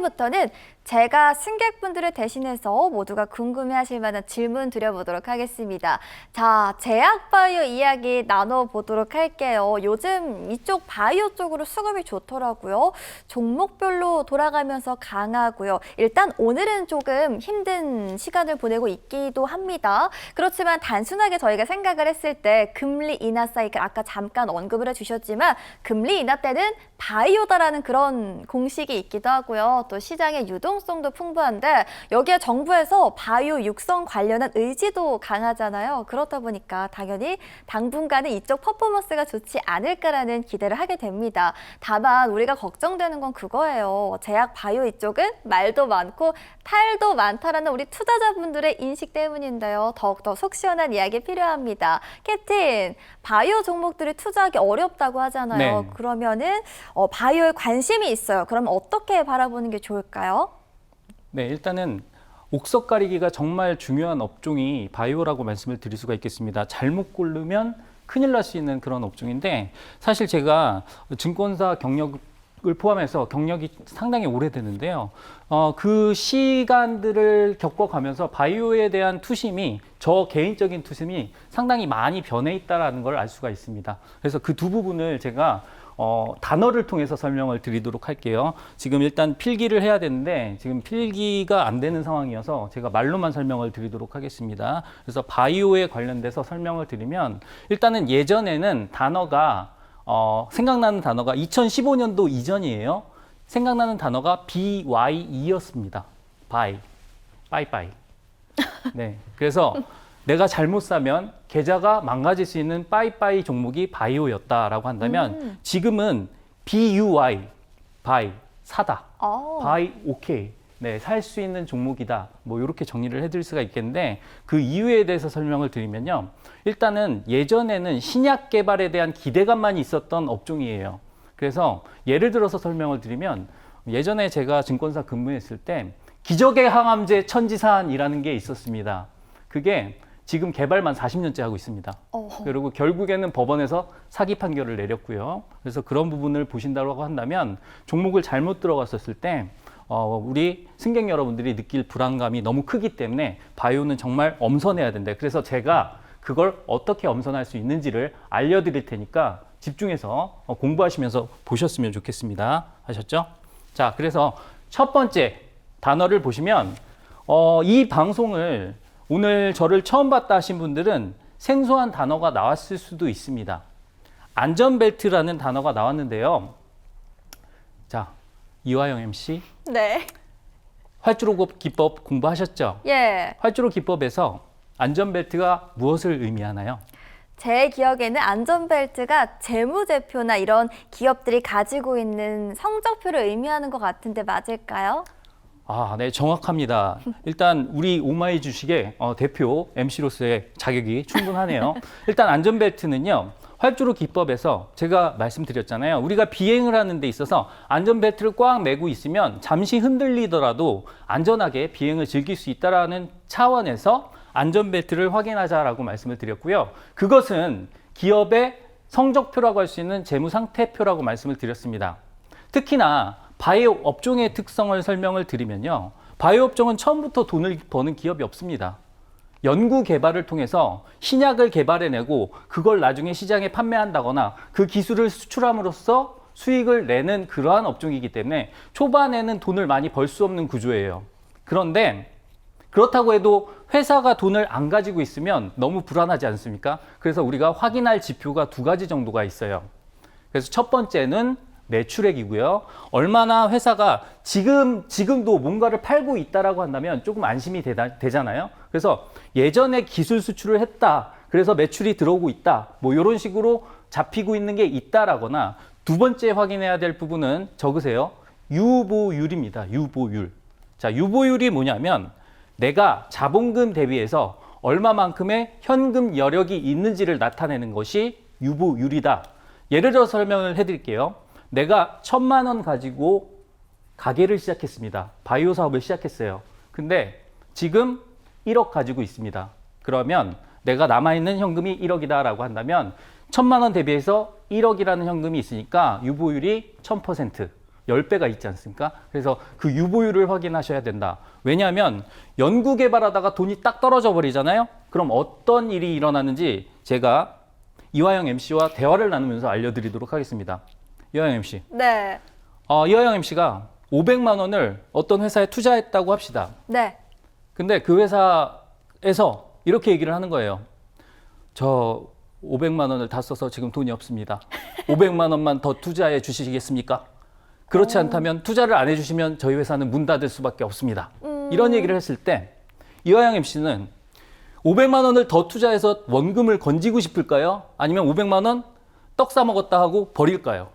이제부터는 제가 승객분들을 대신해서 모두가 궁금해하실 만한 질문 드려보도록 하겠습니다. 자, 제약바이오 이야기 나눠보도록 할게요. 요즘 이쪽 바이오 쪽으로 수급이 좋더라고요. 종목별로 돌아가면서 강하고요. 일단 오늘은 조금 힘든 시간을 보내고 있기도 합니다. 그렇지만 단순하게 저희가 생각을 했을 때 금리 인하 사이클, 아까 잠깐 언급을 해주셨지만 금리 인하 때는 바이오다라는 그런 공식이 있기도 하고요. 또 시장의 유동성도 풍부한데 여기에 정부에서 바이오 육성 관련한 의지도 강하잖아요. 그렇다 보니까 당연히 당분간은 이쪽 퍼포먼스가 좋지 않을까라는 기대를 하게 됩니다. 다만 우리가 걱정되는 건 그거예요. 제약 바이오 이쪽은 말도 많고 탈도 많다라는 우리 투자자분들의 인식 때문인데요. 더욱더 속 시원한 이야기 필요합니다. 캡틴, 바이오 종목들이 투자하기 어렵다고 하잖아요. 네. 그러면은 바이오에 관심이 있어요. 그럼 어떻게 바라보는 게 좋을까요? 네, 일단은 옥석 가리기가 정말 중요한 업종이 바이오라고 말씀을 드릴 수가 있겠습니다. 잘못 고르면 큰일 날 수 있는 그런 업종인데 사실 제가 증권사 경력을 포함해서 경력이 상당히 오래되는데요. 그 시간들을 겪어가면서 바이오에 대한 투심이 저 개인적인 투심이 상당히 많이 변해 있다는 걸 알 수가 있습니다. 그래서 그 두 부분을 제가 단어를 통해서 설명을 드리도록 할게요. 지금 일단 필기를 해야 되는데 지금 필기가 안 되는 상황이어서 제가 말로만 설명을 드리도록 하겠습니다. 그래서 바이오에 관련돼서 설명을 드리면 일단은 예전에는 단어가 생각나는 단어가 2015년도 이전이에요. 생각나는 단어가 BYE였습니다. 바이. 네. 그래서 내가 잘못 사면 계좌가 망가질 수 있는 빠이빠이 종목이 바이오였다라고 한다면 지금은 BUY, 바이, 사다. 바이, 오케이. 네, 살 수 있는 종목이다. 뭐 이렇게 정리를 해드릴 수가 있겠는데 그 이유에 대해서 설명을 드리면요. 일단은 예전에는 신약 개발에 대한 기대감만 있었던 업종이에요. 그래서 예를 들어서 설명을 드리면 예전에 제가 증권사 근무했을 때 기적의 항암제 천지산이라는 게 있었습니다. 그게 지금 개발만 40년째 하고 있습니다. 그리고 결국에는 법원에서 사기 판결을 내렸고요. 그래서 그런 부분을 보신다고 한다면 종목을 잘못 들어갔었을 때 우리 승객 여러분들이 느낄 불안감이 너무 크기 때문에 바이오는 정말 엄선해야 된다. 그래서 제가 그걸 어떻게 엄선할 수 있는지를 알려드릴 테니까 집중해서 공부하시면서 보셨으면 좋겠습니다. 아셨죠? 자, 그래서 첫 번째 단어를 보시면 이 방송을 오늘 저를 처음 봤다 하신 분들은 생소한 단어가 나왔을 수도 있습니다. 안전벨트라는 단어가 나왔는데요. 자, 이화영 MC. 네. 활주로 기법 공부하셨죠? 예. 활주로 기법에서 안전벨트가 무엇을 의미하나요? 제 기억에는 안전벨트가 재무제표나 이런 기업들이 가지고 있는 성적표를 의미하는 것 같은데 맞을까요? 네, 정확합니다. 일단 우리 오마이 주식의 대표 MC로서의 자격이 충분하네요. 일단 안전벨트는요. 활주로 기법에서 제가 말씀드렸잖아요. 우리가 비행을 하는 데 있어서 안전벨트를 꽉 매고 있으면 잠시 흔들리더라도 안전하게 비행을 즐길 수 있다는 차원에서 안전벨트를 확인하자라고 말씀을 드렸고요. 그것은 기업의 성적표라고 할 수 있는 재무상태표라고 말씀을 드렸습니다. 특히나 바이오 업종의 특성을 설명을 드리면요. 바이오 업종은 처음부터 돈을 버는 기업이 없습니다. 연구 개발을 통해서 신약을 개발해내고 그걸 나중에 시장에 판매한다거나 그 기술을 수출함으로써 수익을 내는 그러한 업종이기 때문에 초반에는 돈을 많이 벌 수 없는 구조예요. 그런데 그렇다고 해도 회사가 돈을 안 가지고 있으면 너무 불안하지 않습니까? 그래서 우리가 확인할 지표가 두 가지 정도가 있어요. 그래서 첫 번째는 매출액이고요. 얼마나 회사가 지금도 뭔가를 팔고 있다라고 한다면 조금 안심이 되잖아요. 그래서 예전에 기술 수출을 했다. 그래서 매출이 들어오고 있다. 뭐 이런 식으로 잡히고 있는 게 있다라거나 두 번째 확인해야 될 부분은 적으세요. 유보율입니다. 유보율. 자, 유보율이 뭐냐면 내가 자본금 대비해서 얼마만큼의 현금 여력이 있는지를 나타내는 것이 유보율이다. 예를 들어 설명을 해드릴게요. 내가 1,000만 원 가지고 가게를 시작했습니다. 바이오 사업을 시작했어요. 근데 지금 1억 가지고 있습니다. 그러면 내가 남아있는 현금이 1억이다라고 한다면 1,000만 원 대비해서 1억이라는 현금이 있으니까 유보율이 1000%. 10배가 있지 않습니까? 그래서 그 유보율을 확인하셔야 된다. 왜냐하면 연구 개발하다가 돈이 딱 떨어져 버리잖아요. 그럼 어떤 일이 일어나는지 제가 이화영 MC와 대화를 나누면서 알려드리도록 하겠습니다. 이화영 MC. 네. 이화영 MC가 500만 원을 어떤 회사에 투자했다고 합시다. 네. 근데 그 회사에서 이렇게 얘기를 하는 거예요. 저 500만 원을 다 써서 지금 돈이 없습니다. 500만 원만 더 투자해 주시겠습니까? 그렇지 않다면 투자를 안 해주시면 저희 회사는 문 닫을 수밖에 없습니다. 이런 얘기를 했을 때 이화영 MC는 500만 원을 더 투자해서 원금을 건지고 싶을까요? 아니면 500만 원 떡 사 먹었다 하고 버릴까요?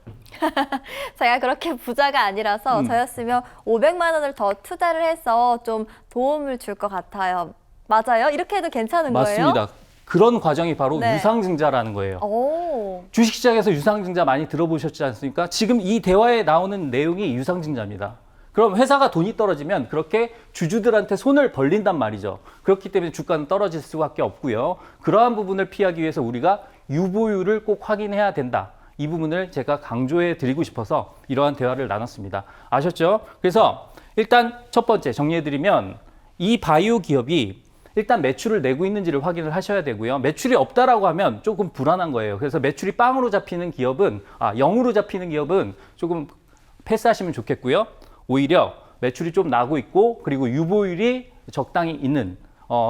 제가 그렇게 부자가 아니라서 저였으면 500만 원을 더 투자를 해서 좀 도움을 줄 것 같아요. 맞아요? 이렇게 해도 괜찮은 거예요? 맞습니다. 그런 과정이 바로 네. 유상증자라는 거예요. 오. 주식시장에서 유상증자 많이 들어보셨지 않습니까? 지금 이 대화에 나오는 내용이 유상증자입니다. 그럼 회사가 돈이 떨어지면 그렇게 주주들한테 손을 벌린단 말이죠. 그렇기 때문에 주가는 떨어질 수밖에 없고요. 그러한 부분을 피하기 위해서 우리가 유보율을 꼭 확인해야 된다. 이 부분을 제가 강조해 드리고 싶어서 이러한 대화를 나눴습니다. 아셨죠? 그래서 일단 첫 번째 정리해 드리면 이 바이오 기업이 일단 매출을 내고 있는지를 확인을 하셔야 되고요. 매출이 없다라고 하면 조금 불안한 거예요. 그래서 매출이 빵으로 잡히는 기업은, 0으로 잡히는 기업은 조금 패스하시면 좋겠고요. 오히려 매출이 좀 나고 있고, 그리고 유보율이 적당히 있는,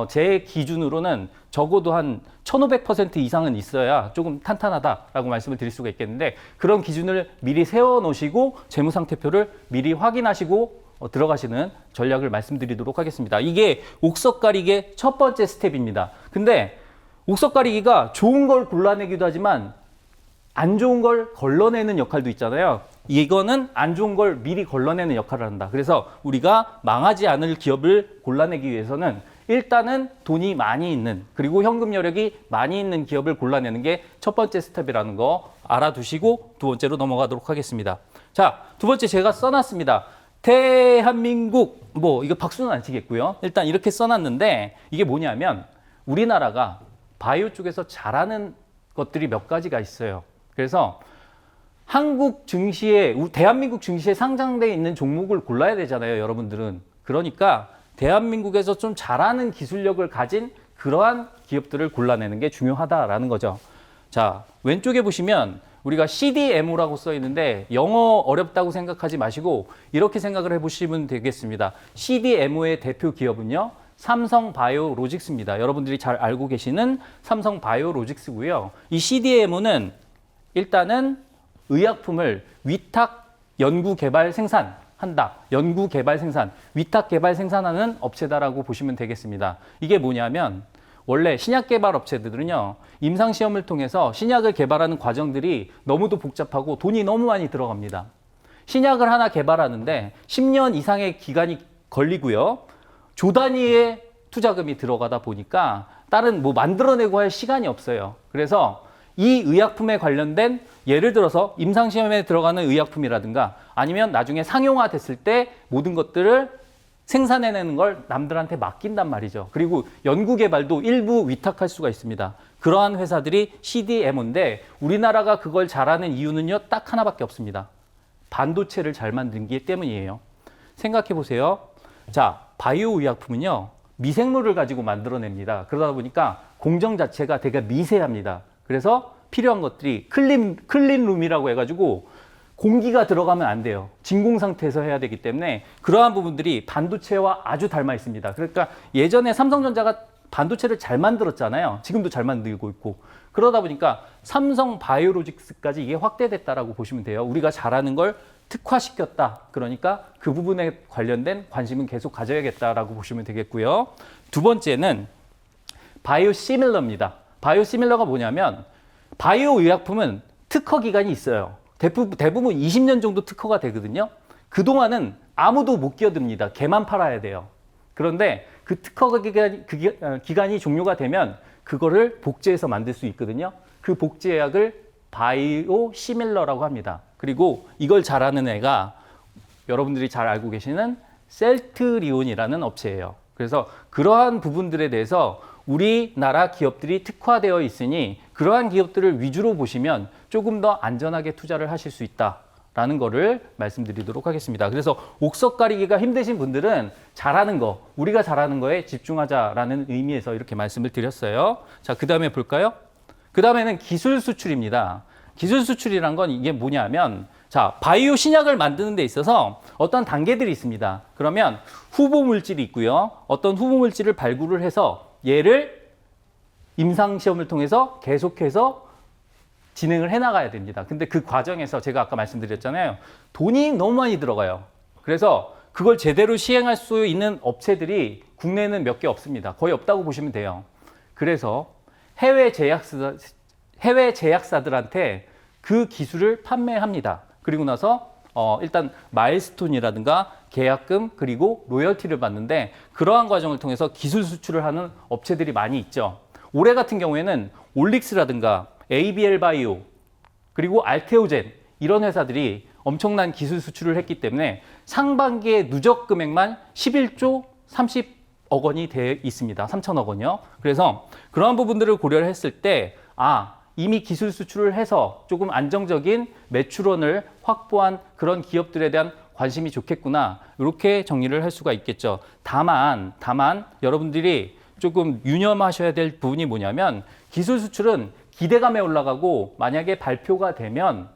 제 기준으로는 적어도 한 1500% 이상은 있어야 조금 탄탄하다라고 말씀을 드릴 수가 있겠는데, 그런 기준을 미리 세워 놓으시고, 재무상태표를 미리 확인하시고, 들어가시는 전략을 말씀드리도록 하겠습니다. 이게 옥석 가리기의 첫 번째 스텝입니다. 근데 옥석 가리기가 좋은 걸 골라내기도 하지만 안 좋은 걸 걸러내는 역할도 있잖아요. 이거는 안 좋은 걸 미리 걸러내는 역할을 한다. 그래서 우리가 망하지 않을 기업을 골라내기 위해서는 일단은 돈이 많이 있는, 그리고 현금 여력이 많이 있는 기업을 골라내는 게 첫 번째 스텝이라는 거 알아두시고 두 번째로 넘어가도록 하겠습니다. 자, 두 번째 제가 써놨습니다. 대한민국, 이거 박수는 안 치겠고요. 일단 이렇게 써놨는데 이게 뭐냐면 우리나라가 바이오 쪽에서 잘하는 것들이 몇 가지가 있어요. 그래서 한국 증시에, 대한민국 증시에 상장되어 있는 종목을 골라야 되잖아요, 여러분들은. 그러니까 대한민국에서 좀 잘하는 기술력을 가진 그러한 기업들을 골라내는 게 중요하다라는 거죠. 자, 왼쪽에 보시면 우리가 CDMO라고 써 있는데 영어 어렵다고 생각하지 마시고 이렇게 생각을 해보시면 되겠습니다. CDMO의 대표 기업은요, 삼성바이오로직스입니다. 여러분들이 잘 알고 계시는 삼성바이오로직스고요. 이 CDMO는 일단은 의약품을 위탁 연구 개발 생산한다. 연구 개발 생산, 위탁 개발 생산하는 업체다라고 보시면 되겠습니다. 이게 뭐냐면 원래 신약 개발 업체들은요, 임상시험을 통해서 신약을 개발하는 과정들이 너무도 복잡하고 돈이 너무 많이 들어갑니다. 신약을 하나 개발하는데 10년 이상의 기간이 걸리고요. 조 단위의 투자금이 들어가다 보니까 다른 만들어내고 할 시간이 없어요. 그래서 이 의약품에 관련된, 예를 들어서 임상시험에 들어가는 의약품이라든가 아니면 나중에 상용화 됐을 때 모든 것들을 생산해내는 걸 남들한테 맡긴단 말이죠. 그리고 연구개발도 일부 위탁할 수가 있습니다. 그러한 회사들이 CDMO인데 우리나라가 그걸 잘하는 이유는요, 딱 하나밖에 없습니다. 반도체를 잘 만들기 때문이에요. 생각해 보세요. 자, 바이오 의약품은요, 미생물을 가지고 만들어냅니다. 그러다 보니까 공정 자체가 되게 미세합니다. 그래서 필요한 것들이 클린룸이라고 해가지고 공기가 들어가면 안 돼요. 진공 상태에서 해야 되기 때문에 그러한 부분들이 반도체와 아주 닮아 있습니다. 그러니까 예전에 삼성전자가 반도체를 잘 만들었잖아요. 지금도 잘 만들고 있고. 그러다 보니까 삼성 바이오로직스까지 이게 확대됐다라고 보시면 돼요. 우리가 잘하는 걸 특화시켰다. 그러니까 그 부분에 관련된 관심은 계속 가져야겠다라고 보시면 되겠고요. 두 번째는 바이오시밀러입니다. 바이오시밀러가 뭐냐면 바이오 의약품은 특허 기간이 있어요. 대부분 20년 정도 특허가 되거든요. 그동안은 아무도 못 끼어듭니다. 걔만 팔아야 돼요. 그런데 그 특허 기간이 종료가 되면 그거를 복제해서 만들 수 있거든요. 그 복제약을 바이오시밀러라고 합니다. 그리고 이걸 잘하는 애가 여러분들이 잘 알고 계시는 셀트리온이라는 업체예요. 그래서 그러한 부분들에 대해서 우리나라 기업들이 특화되어 있으니 그러한 기업들을 위주로 보시면 조금 더 안전하게 투자를 하실 수 있다. 라는 거를 말씀드리도록 하겠습니다. 그래서 옥석 가리기가 힘드신 분들은 잘하는 거, 우리가 잘하는 거에 집중하자라는 의미에서 이렇게 말씀을 드렸어요. 자, 그 다음에 볼까요? 그 다음에는 기술 수출입니다. 기술 수출이란 건 이게 뭐냐면, 자, 바이오 신약을 만드는 데 있어서 어떤 단계들이 있습니다. 그러면 후보 물질이 있고요. 어떤 후보 물질을 발굴을 해서 얘를 임상 시험을 통해서 계속해서 진행을 해나가야 됩니다. 근데 그 과정에서 제가 아까 말씀드렸잖아요. 돈이 너무 많이 들어가요. 그래서 그걸 제대로 시행할 수 있는 업체들이 국내에는 몇 개 없습니다. 거의 없다고 보시면 돼요. 그래서 해외 제약사들한테 그 기술을 판매합니다. 그리고 나서 일단 마일스톤이라든가 계약금 그리고 로열티를 받는데, 그러한 과정을 통해서 기술 수출을 하는 업체들이 많이 있죠. 올해 같은 경우에는 올릭스라든가 ABL 바이오 그리고 알테오젠, 이런 회사들이 엄청난 기술 수출을 했기 때문에 상반기에 누적 금액만 11조 30억 원이 돼 있습니다. 3천억 원이요. 그래서 그러한 부분들을 고려를 했을 때 이미 기술 수출을 해서 조금 안정적인 매출원을 확보한 그런 기업들에 대한 관심이 좋겠구나, 이렇게 정리를 할 수가 있겠죠. 다만 여러분들이 조금 유념하셔야 될 부분이 뭐냐면, 기술 수출은 기대감에 올라가고 만약에 발표가 되면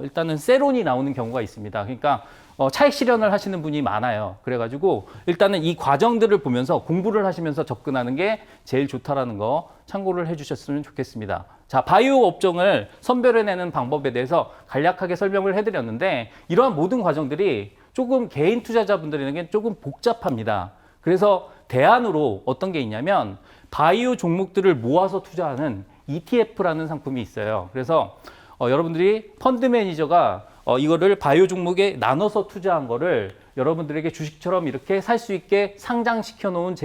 일단은 세론이 나오는 경우가 있습니다. 그러니까 차익 실현을 하시는 분이 많아요. 그래가지고 일단은 이 과정들을 보면서 공부를 하시면서 접근하는 게 제일 좋다라는 거 참고를 해주셨으면 좋겠습니다. 자, 바이오 업종을 선별해내는 방법에 대해서 간략하게 설명을 해드렸는데, 이러한 모든 과정들이 조금 개인 투자자분들에게 조금 복잡합니다. 그래서 대안으로 어떤 게 있냐면, 바이오 종목들을 모아서 투자하는 ETF라는 상품이 있어요. 그래서 여러분들이 펀드 매니저가 이거를 바이오 종목에 나눠서 투자한 거를 여러분들에게 주식처럼 이렇게 살 수 있게 상장시켜 놓은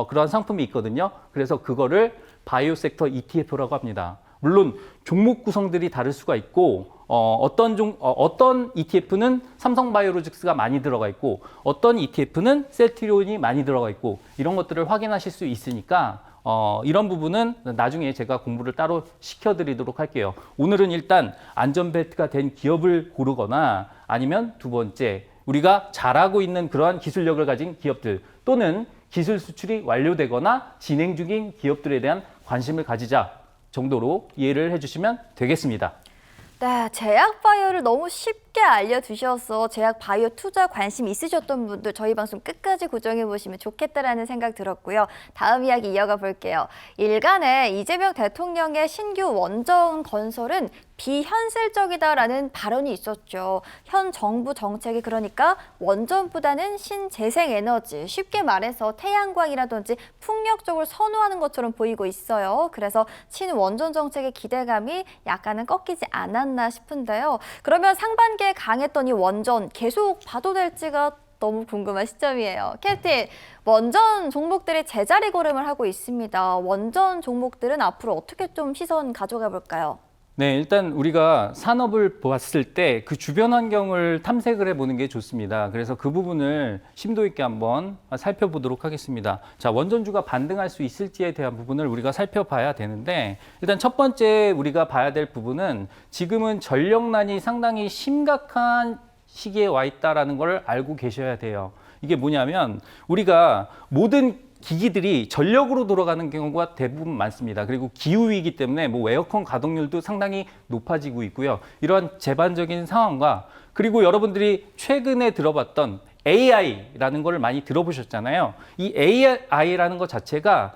그러한 상품이 있거든요. 그래서 그거를 바이오 섹터 ETF라고 합니다. 물론 종목 구성들이 다를 수가 있고, 어떤 ETF는 삼성바이오로직스가 많이 들어가 있고, 어떤 ETF는 셀트리온이 많이 들어가 있고, 이런 것들을 확인하실 수 있으니까 이런 부분은 나중에 제가 공부를 따로 시켜드리도록 할게요. 오늘은 일단 안전벨트가 된 기업을 고르거나, 아니면 두 번째, 우리가 잘하고 있는 그러한 기술력을 가진 기업들, 또는 기술 수출이 완료되거나 진행 중인 기업들에 대한 관심을 가지자 정도로 이해를 해주시면 되겠습니다. 네, 제약 바이오를 너무 쉽게 알려주셔서 제약 바이오 투자 관심 있으셨던 분들 저희 방송 끝까지 고정해 보시면 좋겠다라는 생각 들었고요. 다음 이야기 이어가 볼게요. 일간에 이재명 대통령의 신규 원전 건설은 비현실적이다라는 발언이 있었죠. 현 정부 정책이 그러니까 원전보다는 신재생에너지, 쉽게 말해서 태양광이라든지 풍력 쪽을 선호하는 것처럼 보이고 있어요. 그래서 친원전 정책의 기대감이 약간은 꺾이지 않았나 싶은데요. 그러면 상반기에 강했던 이 원전 계속 봐도 될지가 너무 궁금한 시점이에요. 캡틴, 원전 종목들이 제자리 걸음을 하고 있습니다. 원전 종목들은 앞으로 어떻게 좀 시선 가져가 볼까요? 네, 일단 우리가 산업을 봤을 때 그 주변 환경을 탐색을 해보는 게 좋습니다. 그래서 그 부분을 심도 있게 한번 살펴보도록 하겠습니다. 자, 원전주가 반등할 수 있을지에 대한 부분을 우리가 살펴봐야 되는데, 일단 첫 번째 우리가 봐야 될 부분은 지금은 전력난이 상당히 심각한 시기에 와 있다는 걸 알고 계셔야 돼요. 이게 뭐냐면, 우리가 모든 기기들이 전력으로 돌아가는 경우가 대부분 많습니다. 그리고 기후위기 때문에 에어컨 가동률도 상당히 높아지고 있고요. 이러한 제반적인 상황과, 그리고 여러분들이 최근에 들어봤던 AI라는 걸 많이 들어보셨잖아요. 이 AI라는 것 자체가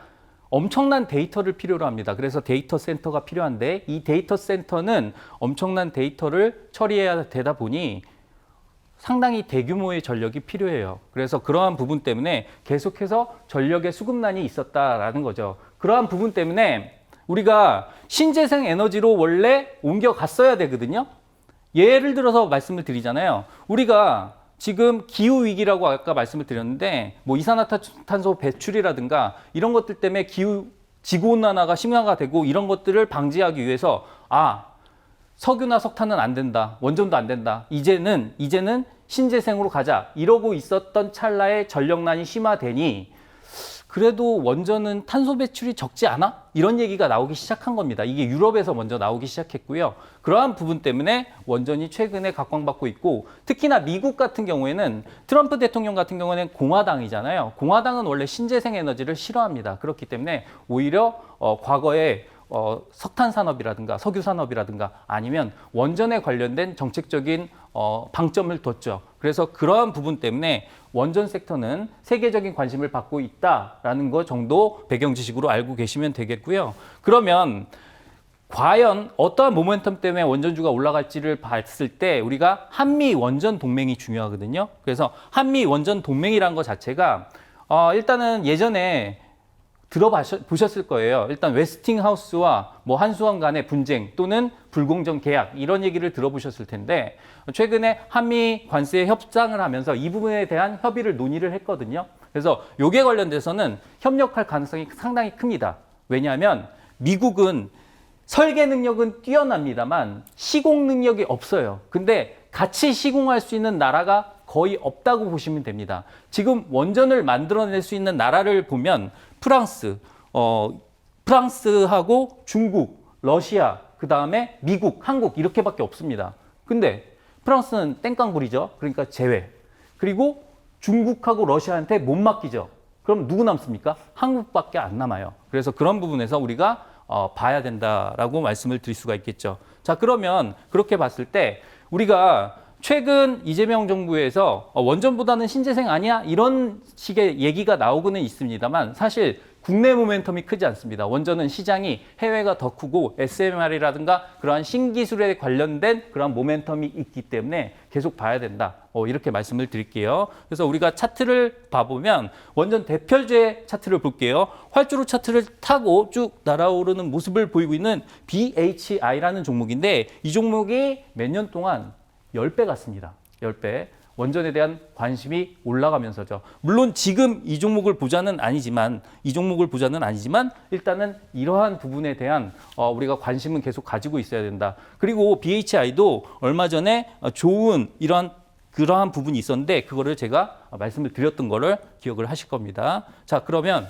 엄청난 데이터를 필요로 합니다. 그래서 데이터 센터가 필요한데, 이 데이터 센터는 엄청난 데이터를 처리해야 되다 보니 상당히 대규모의 전력이 필요해요. 그래서 그러한 부분 때문에 계속해서 전력의 수급난이 있었다라는 거죠. 그러한 부분 때문에 우리가 신재생 에너지로 원래 옮겨갔어야 되거든요. 예를 들어서 말씀을 드리잖아요. 우리가 지금 기후위기라고 아까 말씀을 드렸는데, 이산화탄소 배출이라든가 이런 것들 때문에 지구온난화가 심화가 되고, 이런 것들을 방지하기 위해서 석유나 석탄은 안 된다, 원전도 안 된다, 이제는 신재생으로 가자, 이러고 있었던 찰나에 전력난이 심화되니 그래도 원전은 탄소 배출이 적지 않아? 이런 얘기가 나오기 시작한 겁니다. 이게 유럽에서 먼저 나오기 시작했고요. 그러한 부분 때문에 원전이 최근에 각광받고 있고, 특히나 미국 같은 경우에는 트럼프 대통령 같은 경우에는 공화당이잖아요. 공화당은 원래 신재생 에너지를 싫어합니다. 그렇기 때문에 오히려 과거에 석탄 산업이라든가 석유 산업이라든가 아니면 원전에 관련된 정책적인 방점을 뒀죠. 그래서 그러한 부분 때문에 원전 섹터는 세계적인 관심을 받고 있다라는 것 정도 배경 지식으로 알고 계시면 되겠고요. 그러면 과연 어떠한 모멘텀 때문에 원전주가 올라갈지를 봤을 때 우리가 한미 원전 동맹이 중요하거든요. 그래서 한미 원전 동맹이라는 것 자체가 일단은 예전에 들어보셨을 거예요. 일단 웨스팅하우스와 뭐 한수원 간의 분쟁 또는 불공정 계약 이런 얘기를 들어보셨을 텐데 최근에 한미 관세 협상을 하면서 이 부분에 대한 협의를 논의를 했거든요. 그래서 요게 관련돼서는 협력할 가능성이 상당히 큽니다. 왜냐하면 미국은 설계 능력은 뛰어납니다만 시공 능력이 없어요. 근데 같이 시공할 수 있는 나라가 거의 없다고 보시면 됩니다. 지금 원전을 만들어낼 수 있는 나라를 보면 프랑스하고 중국, 러시아, 그 다음에 미국, 한국 이렇게밖에 없습니다. 근데 프랑스는 땡깡부리죠. 그러니까 제외. 그리고 중국하고 러시아한테 못 맡기죠. 그럼 누구 남습니까? 한국밖에 안 남아요. 그래서 그런 부분에서 우리가 봐야 된다라고 말씀을 드릴 수가 있겠죠. 자, 그러면 그렇게 봤을 때 우리가 최근 이재명 정부에서 원전보다는 신재생 아니야? 이런 식의 얘기가 나오고는 있습니다만 사실 국내 모멘텀이 크지 않습니다. 원전은 시장이 해외가 더 크고 SMR이라든가 그러한 신기술에 관련된 그러한 모멘텀이 있기 때문에 계속 봐야 된다. 이렇게 말씀을 드릴게요. 그래서 우리가 차트를 봐보면 원전 대표주의 차트를 볼게요. 활주로 차트를 타고 쭉 날아오르는 모습을 보이고 있는 BHI라는 종목인데 이 종목이 몇 년 동안 10배 갔습니다. 10배. 원전에 대한 관심이 올라가면서죠. 물론 지금 이 종목을 보자는 아니지만 일단은 이러한 부분에 대한 우리가 관심은 계속 가지고 있어야 된다. 그리고 BHI도 얼마 전에 좋은 그러한 부분이 있었는데 그거를 제가 말씀을 드렸던 거를 기억을 하실 겁니다. 자, 그러면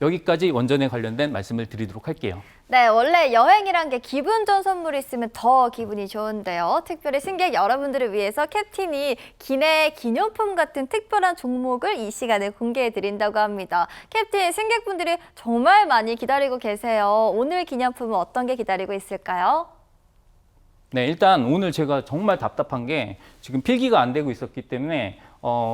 여기까지 원전에 관련된 말씀을 드리도록 할게요. 네, 원래 여행이란 게 기분 좋은 선물이 있으면 더 기분이 좋은데요. 특별히 승객 여러분들을 위해서 캡틴이 기내 기념품 같은 특별한 종목을 이 시간에 공개해 드린다고 합니다. 캡틴, 승객분들이 정말 많이 기다리고 계세요. 오늘 기념품은 어떤 게 기다리고 있을까요? 네, 일단 오늘 제가 정말 답답한 게 지금 필기가 안 되고 있었기 때문에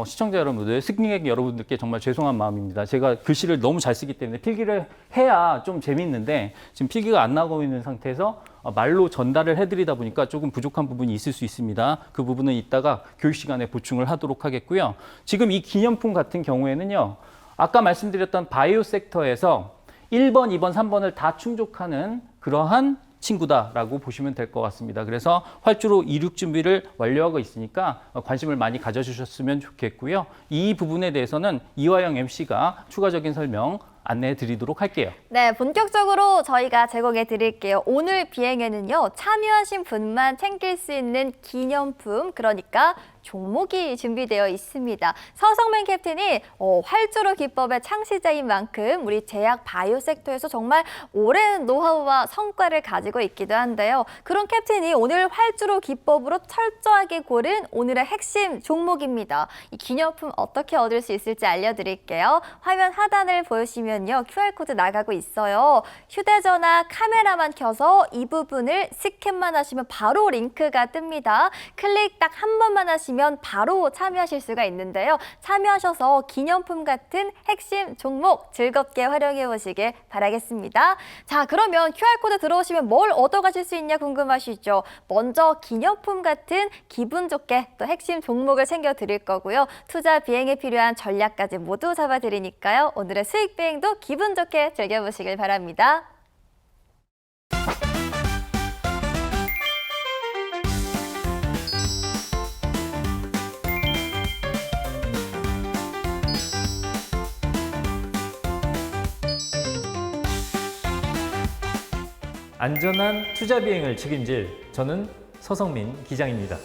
시청자 여러분들, 승객 여러분들께 정말 죄송한 마음입니다. 제가 글씨를 너무 잘 쓰기 때문에 필기를 해야 좀 재밌는데 지금 필기가 안 나고 있는 상태에서 말로 전달을 해드리다 보니까 조금 부족한 부분이 있을 수 있습니다. 그 부분은 이따가 교육 시간에 보충을 하도록 하겠고요. 지금 이 기념품 같은 경우에는요. 아까 말씀드렸던 바이오 섹터에서 1번, 2번, 3번을 다 충족하는 그러한 친구다라고 보시면 될 것 같습니다. 그래서 활주로 이륙 준비를 완료하고 있으니까 관심을 많이 가져주셨으면 좋겠고요. 이 부분에 대해서는 이화영 MC가 추가적인 설명 안내해 드리도록 할게요. 네, 본격적으로 저희가 제공해 드릴게요. 오늘 비행에는요, 참여하신 분만 챙길 수 있는 기념품, 그러니까 종목이 준비되어 있습니다. 서성민 캡틴이 활주로 기법의 창시자인 만큼 우리 제약 바이오 섹터에서 정말 오랜 노하우와 성과를 가지고 있기도 한데요. 그런 캡틴이 오늘 활주로 기법으로 철저하게 고른 오늘의 핵심 종목입니다. 이 기념품 어떻게 얻을 수 있을지 알려드릴게요. 화면 하단을 보시면요, QR코드 나가고 있어요. 휴대전화 카메라만 켜서 이 부분을 스캔만 하시면 바로 링크가 뜹니다. 클릭 딱 한 번만 하시면 바로 참여하실 수가 있는데요. 참여하셔서 기념품 같은 핵심 종목 즐겁게 활용해 보시길 바라겠습니다. 자, 그러면 QR코드 들어오시면 뭘 얻어가실 수 있냐 궁금하시죠? 먼저 기념품 같은 기분 좋게 또 핵심 종목을 챙겨 드릴 거고요. 투자 비행에 필요한 전략까지 모두 잡아 드리니까요. 오늘의 수익 비행도 기분 좋게 즐겨보시길 바랍니다. 안전한 투자 비행을 책임질 저는 서성민 기장입니다.